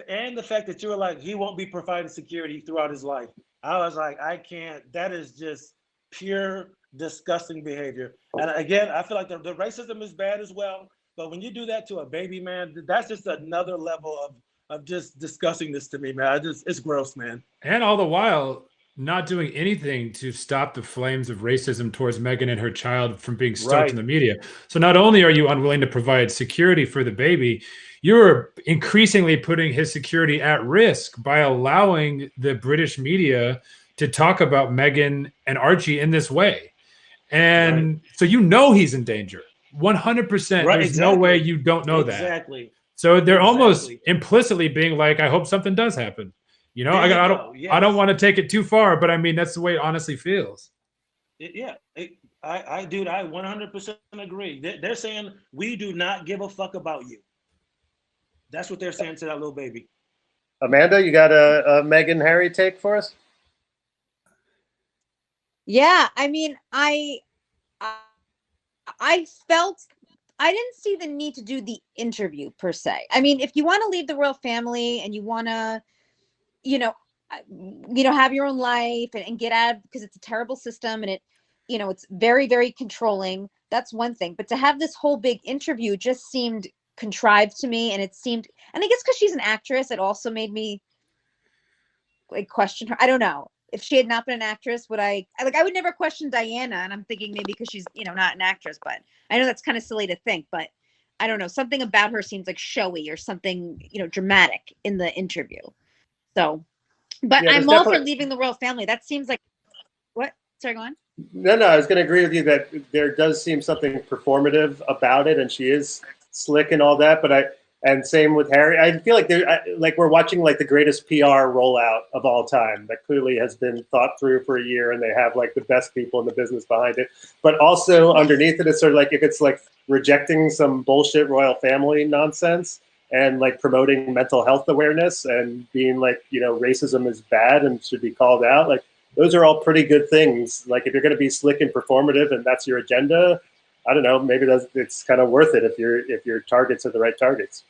and the fact that you were like, he won't be providing security throughout his life. I was like, I can't. That is just pure disgusting behavior. And again, I feel like the racism is bad as well. But when you do that to a baby, man, that's just another level of just discussing this to me, man. It's gross, man. And all the while, not doing anything to stop the flames of racism towards Meghan and her child from being stoked in the media. So not only are you unwilling to provide security for the baby, you're increasingly putting his security at risk by allowing the British media to talk about Meghan and Archie in this way. And so he's in danger. 100%. There's no way you don't know that. Exactly. So they're almost implicitly being like, I hope something does happen. I don't want to take it too far, but I mean, that's the way it honestly feels. I 100% agree. They're saying, we do not give a fuck about you. That's what they're saying to that little baby. Amanda, you got a Meghan Harry take for us? Yeah, I mean, I felt I didn't see the need to do the interview per se. I mean, if you want to leave the royal family and you want to, you know, have your own life and get out because it's a terrible system and it's very, very controlling. That's one thing. But to have this whole big interview just seemed contrived to me, and it seemed, and I guess because she's an actress, it also made me like question her. I don't know. If she had not been an actress, I would never question Diana, and I'm thinking maybe because she's, not an actress, but I know that's kind of silly to think, but I don't know. Something about her seems like showy or something, dramatic in the interview. So, but Yeah, I'm all for leaving the royal family. That seems like what? Sorry, go on. No, I was going to agree with you that there does seem something performative about it, and she is slick and all that. And same with Harry. I feel like we're watching like the greatest PR rollout of all time that clearly has been thought through for a year, and they have like the best people in the business behind it. But also underneath it, it's sort of like if it's like rejecting some bullshit royal family nonsense and like promoting mental health awareness and being like, racism is bad and should be called out. Like those are all pretty good things. Like if you're going to be slick and performative and that's your agenda, I don't know, maybe it's kind of worth it if your targets are the right targets.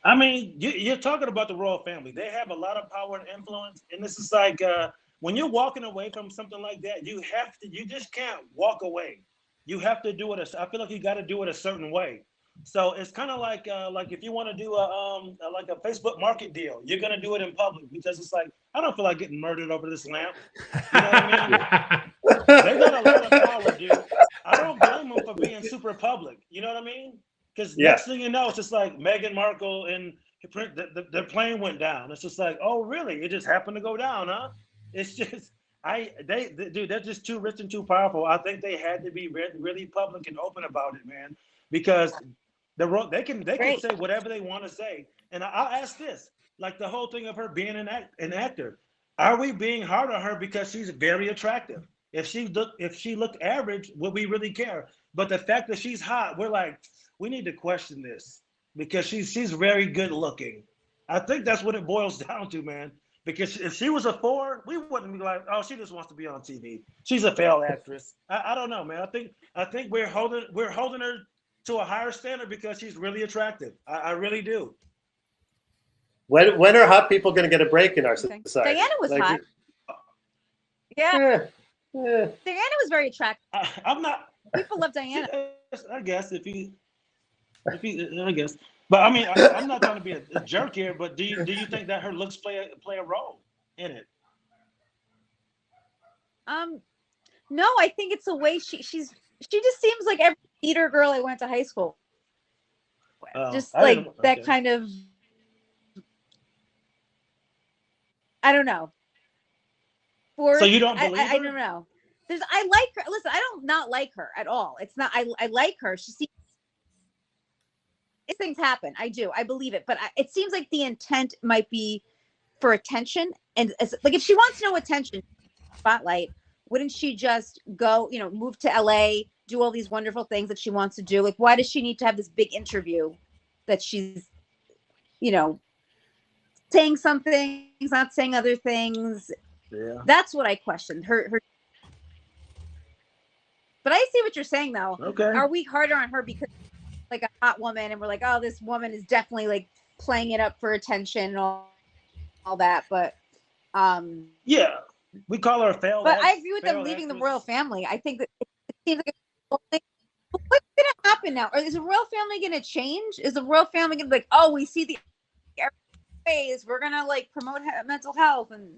I mean, you're talking about the royal family. They have a lot of power and influence, and this is like when you're walking away from something like that, you just can't walk away. You have to do it. I feel like you got to do it a certain way. So it's kind of like if you want to do like a Facebook market deal, you're gonna do it in public because it's like I don't feel like getting murdered over this lamp. You know what I mean? They got a lot of power, dude. I don't blame them for being super public. You know what I mean? Because next thing you know, it's just like Meghan Markle and the plane went down. It's just like, oh, really? It just happened to go down, huh? It's just, dude, they're just too rich and too powerful. I think they had to be really public and open about it, man, because they can say whatever they want to say. And I'll ask this, like the whole thing of her being an actor, are we being hard on her because she's very attractive? If she looked average, would we really care? But the fact that she's hot, we're like, we need to question this because she's very good looking. I think that's what it boils down to, man. Because if she was a 4, we wouldn't be like, oh, she just wants to be on TV. She's a failed actress. I don't know, man. I think we're holding her to a higher standard because she's really attractive. I really do. When are hot people going to get a break in our society? Diana was hot. Yeah. Diana was very attractive. I'm not. People love Diana. I guess I guess. But I mean, I'm not trying to be a jerk here. But do you think that her looks play a role in it? No, I think it's the way she just seems like every theater girl I went to high school. Just like that kind of. I don't know. So you don't believe her? I don't know. I like her. Listen, I don't not like her at all. It's not. I like her. She seems. Things happen. I do. I believe it. But it seems like the intent might be for attention. And like if she wants no attention, spotlight, wouldn't she just go? Move to LA, do all these wonderful things that she wants to do? Like, why does she need to have this big interview that she's, saying some things, not saying other things? Yeah. That's what I questioned. Her. But I see what you're saying, though. Okay. Are we harder on her because like a hot woman and we're like, oh, this woman is definitely like playing it up for attention and all that? But yeah, we call her a failed. But I agree with them leaving the royal family. I think that it seems like what's going to happen now? Or is the royal family going to change? Is the royal family going to be like, oh, we see the ways we're going to like promote mental health and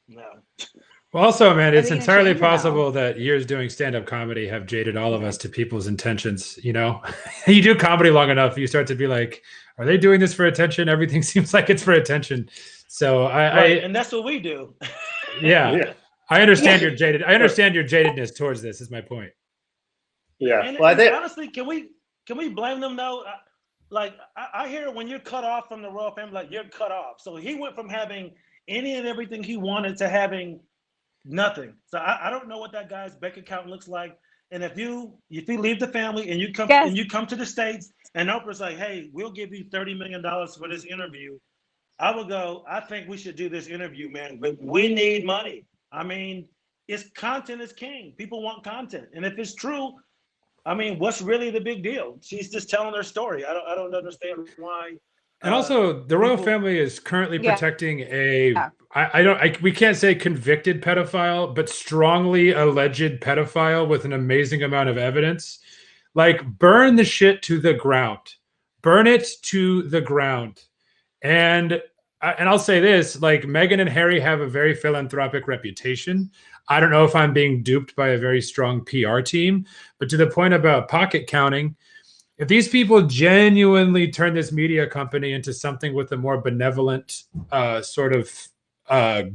no. Well, also, man, it's entirely possible that years doing stand-up comedy have jaded all of us to people's intentions. You do comedy long enough, you start to be like, are they doing this for attention? Everything seems like it's for attention. So and that's what we do. Yeah. I understand your jaded. I understand your jadedness towards this. Is my point. Yeah. And I think honestly, can we blame them though? Like I hear when you're cut off from the royal family, like you're cut off. So he went from having any and everything he wanted to having nothing. So I don't know what that guy's bank account looks like. And if you leave the family and you come to the States and Oprah's like, hey, we'll give you $30 million for this interview, I would go, I think we should do this interview, man, but we need money. I mean, it's content is king. People want content. And if it's true, I mean, what's really the big deal? She's just telling her story. I don't understand why. And also, the royal family is currently protecting we can't say convicted pedophile, but strongly alleged pedophile with an amazing amount of evidence. Like, burn the shit to the ground. Burn it to the ground. And I'll say this, like, Meghan and Harry have a very philanthropic reputation. I don't know if I'm being duped by a very strong PR team, but to the point about pocket counting, if these people genuinely turn this media company into something with a more benevolent sort of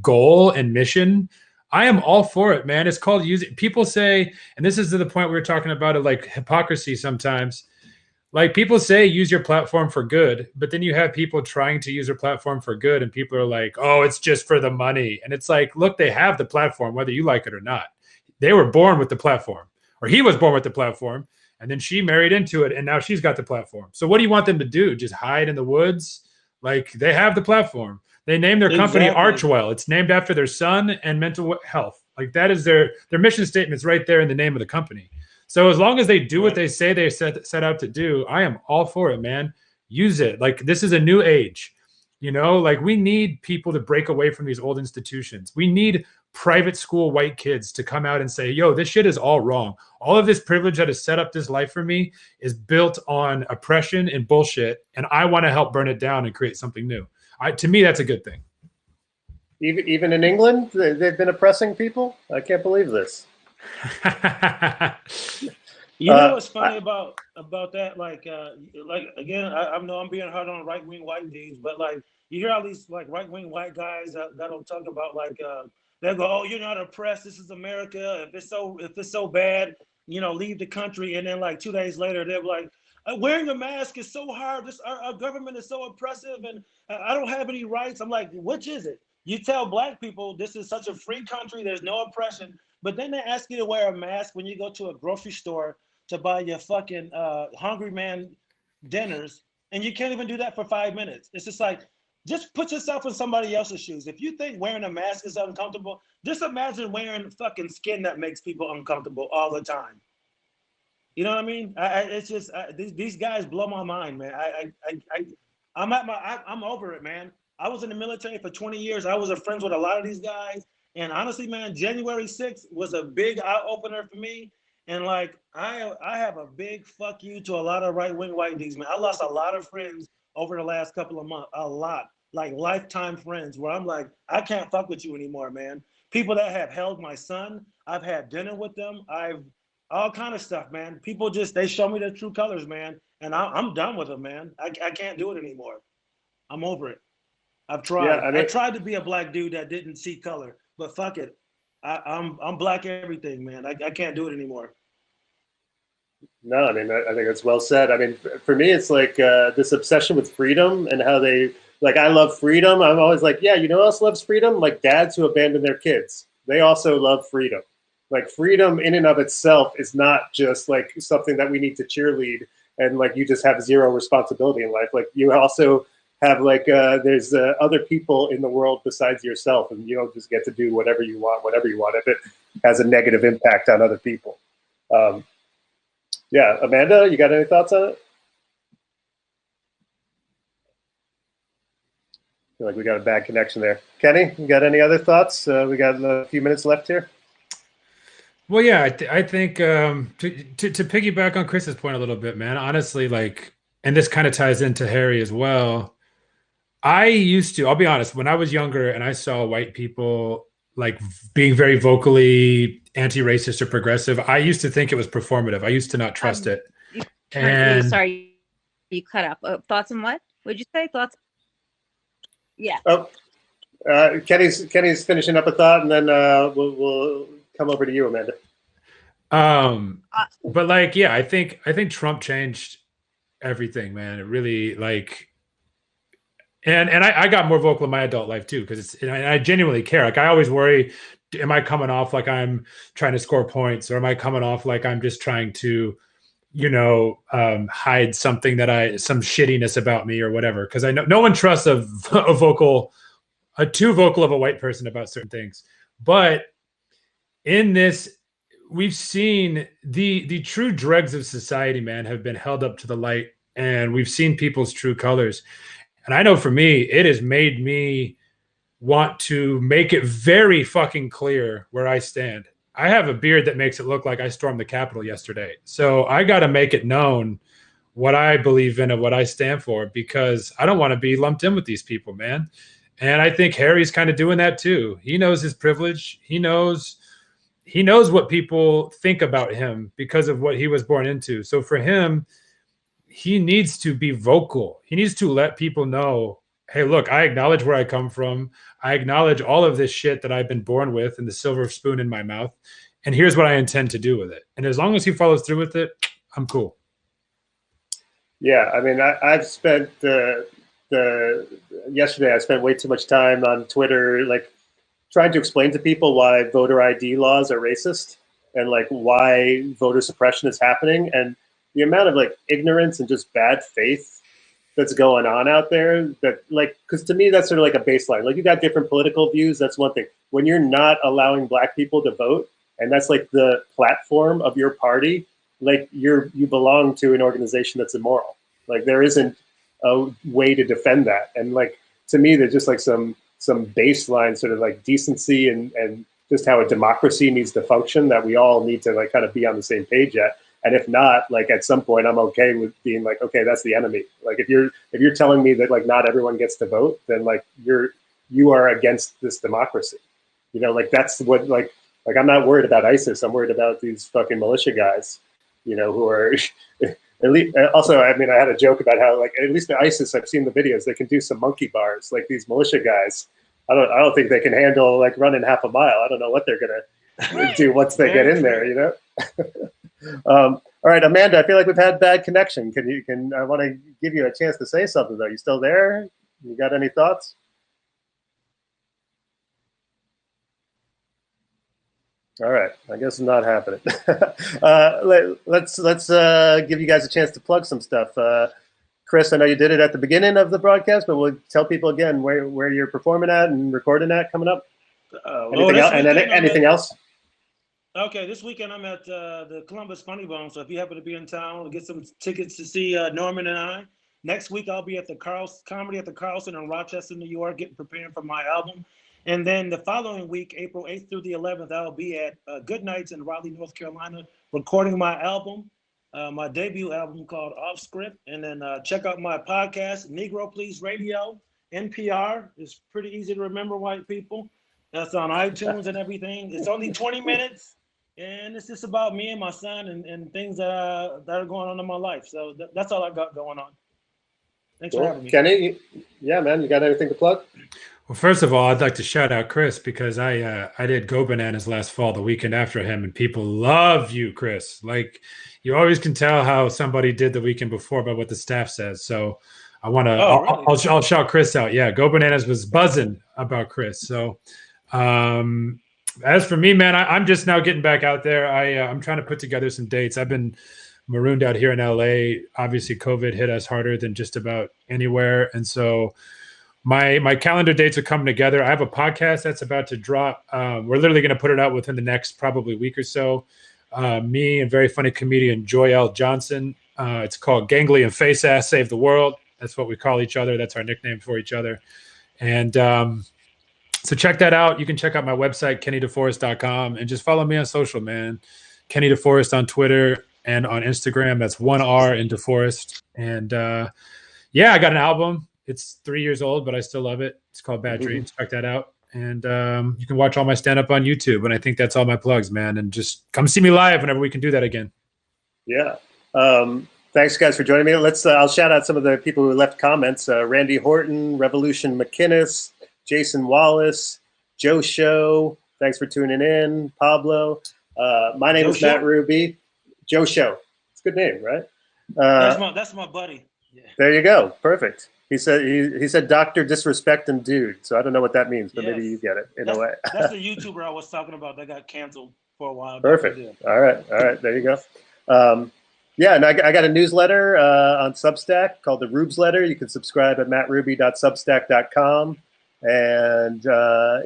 goal and mission, I am all for it, man. It's called using. People say, and this is to the point we were talking about of like hypocrisy sometimes. Like, people say use your platform for good, but then you have people trying to use their platform for good, and people are like, oh, it's just for the money. And it's like, look, they have the platform, whether you like it or not. They were born with the platform, or he was born with the platform. And then she married into it, and now she's got the platform. So what do you want them to do? Just hide in the woods? Like, they have the platform. They named their company Archwell. It's named after their son and mental health. Like, that is their mission statement's right there in the name of the company. So as long as they do what they say they set out to do, I am all for it, man. Use it. Like, this is a new age. You know, like, we need people to break away from these old institutions. We need private school white kids to come out and say, yo, this shit is all wrong. All of this privilege that has set up this life for me is built on oppression and bullshit, and I want to help burn it down and create something new. To me, that's a good thing. Even in England, they've been oppressing people? I can't believe this. You know what's funny about that? Like again, I know I'm being hard on right-wing white dudes, but like, you hear all these like right-wing white guys that'll talk about like they'll go, oh, you're not oppressed. This is America. If it's so bad, you know, leave the country. And then like 2 days later, they're like, wearing a mask is so hard. Our government is so oppressive, and I don't have any rights. I'm like, which is it? You tell black people this is such a free country. There's no oppression. But then they ask you to wear a mask when you go to a grocery store to buy your fucking Hungry Man dinners, and you can't even do that for 5 minutes. It's just like, just put yourself in somebody else's shoes. If you think wearing a mask is uncomfortable, just imagine wearing fucking skin that makes people uncomfortable all the time. You know what I mean? It's just these guys blow my mind, man. I'm over it, man. I was in the military for 20 years. I was friends with a lot of these guys, and honestly, man, January 6th was a big eye opener for me. And like, I have a big fuck you to a lot of right-wing white dudes, man. I lost a lot of friends over the last couple of months, a lot, like lifetime friends, where I'm like, I can't fuck with you anymore, man. People that have held my son, I've had dinner with them, I've all kind of stuff, man. People just, they show me their true colors, man, and I'm done with them, man. I can't do it anymore. I'm over it. I've tried. Yeah, I tried to be a black dude that didn't see color, but fuck it. I'm black everything, man. I can't do it anymore. No, I mean, I think that's well said. I mean, for me, it's like this obsession with freedom and how they, like, I love freedom. I'm always like, yeah, you know who else loves freedom? Like dads who abandon their kids. They also love freedom. Like, freedom in and of itself is not just like something that we need to cheerlead and like you just have zero responsibility in life. Like, you also have like there's other people in the world besides yourself, and you don't just get to do whatever you want if it has a negative impact on other people. Yeah, Amanda, you got any thoughts on it? I feel like we got a bad connection there. Kenny, you got any other thoughts? We got a few minutes left here. Well, yeah, I think to piggyback on Chris's point a little bit, man, honestly, like, and this kind of ties into Harry as well. I'll be honest, when I was younger and I saw white people like being very vocally anti-racist or progressive, I used to think it was performative. I used to not trust it. Sorry, you cut up. Thoughts on what? What'd you say? Thoughts? Yeah. Oh, Kenny's finishing up a thought, and then we'll come over to you, Amanda. But like, yeah, I think Trump changed everything, man. It really, like, and I got more vocal in my adult life too, because I genuinely care. Like, I always worry, am I coming off like I'm trying to score points, or am I coming off like I'm just trying to hide something some shittiness about me or whatever. Because I know no one trusts a too vocal of a white person about certain things. But in this, we've seen the true dregs of society, man, have been held up to the light, and we've seen people's true colors. And I know for me, it has made me want to make it very fucking clear where I stand. I have a beard that makes it look like I stormed the Capitol yesterday. So I got to make it known what I believe in and what I stand for, because I don't want to be lumped in with these people, man. And I think Harry's kind of doing that too. He knows his privilege. He knows what people think about him because of what he was born into. So for him, he needs to be vocal. He needs to let people know, hey, look, I acknowledge where I come from. I acknowledge all of this shit that I've been born with and the silver spoon in my mouth. And here's what I intend to do with it. And as long as he follows through with it, I'm cool. Yeah, I mean, I've spent yesterday, I spent way too much time on Twitter, like trying to explain to people why voter ID laws are racist and like why voter suppression is happening. And the amount of like ignorance and just bad faith that's going on out there, that like, because to me that's sort of like a baseline. Like, you got different political views, that's one thing. When you're not allowing Black people to vote, and that's like the platform of your party, like you belong to an organization that's immoral. Like, there isn't a way to defend that. And like, to me, there's just like some baseline sort of like decency and just how a democracy needs to function that we all need to like kind of be on the same page at. And if not, like at some point, I'm okay with being like, okay, that's the enemy. Like, if you're telling me that like not everyone gets to vote, then like you are against this democracy. Like that's what like I'm not worried about ISIS. I'm worried about these fucking militia guys, who are at least. Also, I mean, I had a joke about how like at least the ISIS, I've seen the videos, they can do some monkey bars. Like, these militia guys, I don't think they can handle like running half a mile. I don't know what they're gonna do once they get in there. All right, Amanda, I feel like we've had bad connection. I want to give you a chance to say something though. You still there? You got any thoughts? All right, I guess it's not happening. Let's give you guys a chance to plug some stuff. Chris, I know you did it at the beginning of the broadcast, but we'll tell people again where you're performing at and recording at coming up. Anything else? Okay, this weekend I'm at the Columbus Funny Bone, so if you happen to be in town, get some tickets to see Norman and I. Next week I'll be at the Comedy at the Carlson in Rochester, New York, getting prepared for my album. And then the following week, April 8th through the 11th, I'll be at Good Nights in Raleigh, North Carolina, recording my album, my debut album called Off Script. And then check out my podcast, Negro Please Radio, NPR. It's pretty easy to remember, white people. That's on iTunes and everything. It's only 20 minutes. And it's just about me and my son and things that are going on in my life. So that's all I got going on. Thanks for having me. Kenny, yeah, man, you got anything to plug? Well, first of all, I'd like to shout out Chris, because I did Go Bananas last fall, the weekend after him, and people love you, Chris. Like, you always can tell how somebody did the weekend before by what the staff says. So I want to, really? I'll shout Chris out. Yeah, Go Bananas was buzzing about Chris. So as for me, man, I'm just now getting back out there. I'm trying to put together some dates. I've been marooned out here in LA. Obviously, COVID hit us harder than just about anywhere. And so my calendar dates are coming together. I have a podcast that's about to drop. We're literally going to put it out within the next probably week or so. Me and very funny comedian Joyelle Johnson. It's called Gangly and Face Ass Save the World. That's what we call each other. That's our nickname for each other. And so check that out. You can check out my website, KennyDeForest.com, and just follow me on social, man. Kenny DeForest on Twitter and on Instagram. That's 1R in DeForest. And yeah, I got an album. It's 3 years old, but I still love it. It's called Bad Dreams. Check that out. And you can watch all my stand-up on YouTube. And I think that's all my plugs, man. And just come see me live whenever we can do that again. Yeah. Thanks, guys, for joining me. I'll shout out some of the people who left comments. Randy Horton, Revolution McInnes, Jason Wallace, Joe Show. Thanks for tuning in. Pablo. My name is Matt Ruby. Joe Show. It's a good name, right? That's my buddy. Yeah. There you go. Perfect. He said Dr. Disrespect and Dude. So I don't know what that means, but maybe you get it in a way. That's the YouTuber I was talking about that got canceled for a while. Perfect. All right. There you go. Yeah, and I got a newsletter on Substack called the Rubes Letter. You can subscribe at mattruby.substack.com. And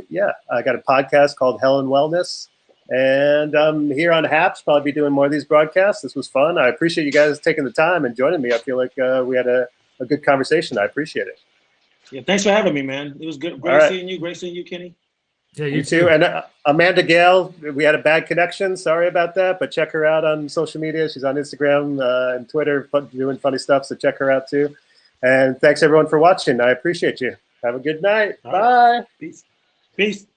yeah, I got a podcast called Hell and Wellness. And I'm here on Haps, probably be doing more of these broadcasts. This was fun. I appreciate you guys taking the time and joining me. I feel like we had a good conversation. I appreciate it. Yeah, thanks for having me, man. It was good. Great seeing you. Great seeing you, Kenny. Yeah, You too. And Amanda Gale, we had a bad connection. Sorry about that, but check her out on social media. She's on Instagram and Twitter doing funny stuff, so check her out too. And thanks everyone for watching. I appreciate you. Have a good night. Bye. Peace. Peace.